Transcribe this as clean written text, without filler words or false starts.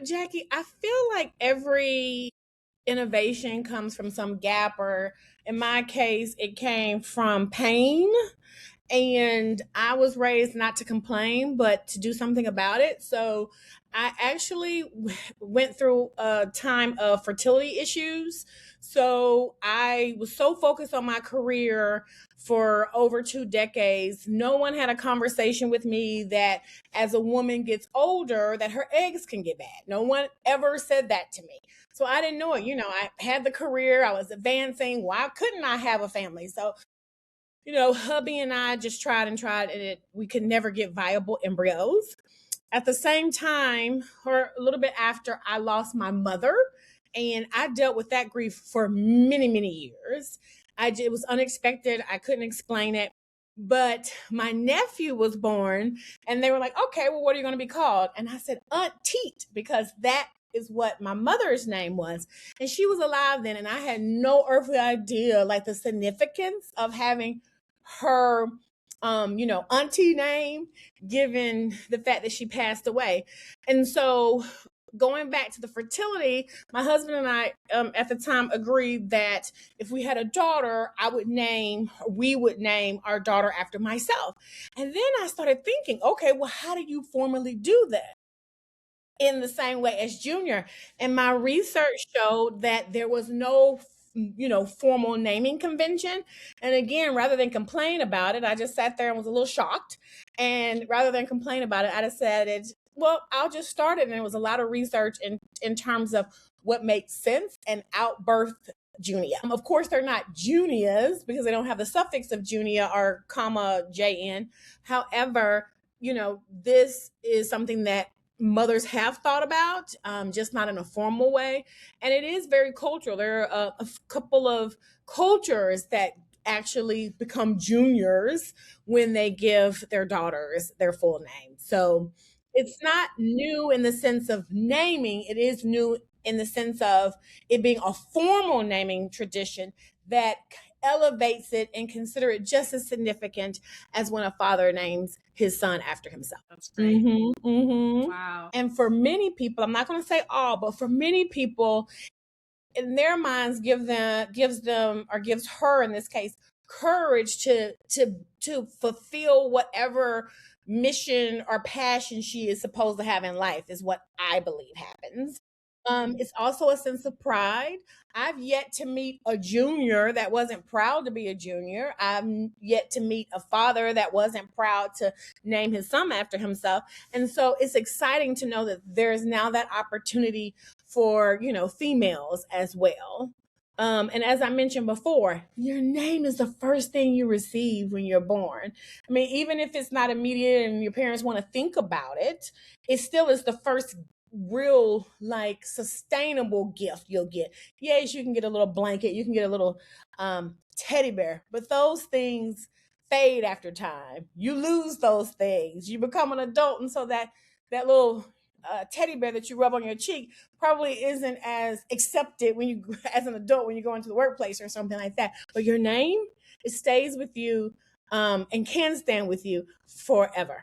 Jackie, I feel like every innovation comes from some gap, or in my case, it came from pain. And I was raised not to complain, but to do something about it. So I actually went through a time of fertility issues. So I was so focused on my career for over 2 decades. No one had a conversation with me that as a woman gets older, that her eggs can get bad. No one ever said that to me. So I didn't know it. I had the career, I was advancing. Why couldn't I have a family? So hubby and I just tried and tried, and we could never get viable embryos. At the same time, or a little bit after, I lost my mother, and I dealt with that grief for many, many years. It was unexpected. I couldn't explain it. But my nephew was born, and they were like, okay, well, what are you going to be called? And I said, Aunt Teet, because that is what my mother's name was. And she was alive then, and I had no earthly idea, like, the significance of having her auntie name, given the fact that she passed away. And so going back to the fertility, my husband and I at the time agreed that if we had a daughter, we would name our daughter after myself. And then I started thinking, okay, well, how do you formally do that? In the same way as Junior. And my research showed that there was no formal naming convention. And again, rather than complain about it, I just sat there and was a little shocked. And rather than complain about it, I decided, well, I'll just start it. And there was a lot of research in terms of what makes sense, and outbirthed Junia. Of course, they're not Junias because they don't have the suffix of Junia or comma JN. However, this is something that mothers have thought about, just not in a formal way. And it is very cultural. There are a couple of cultures that actually become juniors when they give their daughters their full name. So it's not new in the sense of naming, it is new in the sense of it being a formal naming tradition that elevates it and consider it just as significant as when a father names his son after himself. That's great. Wow. And for many people, I'm not going to say all, but for many people, in their minds, gives her, in this case, courage to fulfill whatever mission or passion she is supposed to have in life, is what I believe happens. It's also a sense of pride. I've yet to meet a junior that wasn't proud to be a junior. I've yet to meet a father that wasn't proud to name his son after himself. And so it's exciting to know that there's now that opportunity for, females as well. And as I mentioned before, your name is the first thing you receive when you're born. I mean, even if it's not immediate and your parents want to think about it, it still is the first real, like, sustainable gift you'll get. Yes, you can get a little blanket, you can get a little teddy bear, but those things fade after time. You lose those things, you become an adult, and so that little teddy bear that you rub on your cheek probably isn't as accepted when you as an adult, when you go into the workplace or something like that. But your name, it stays with you, and can stand with you forever.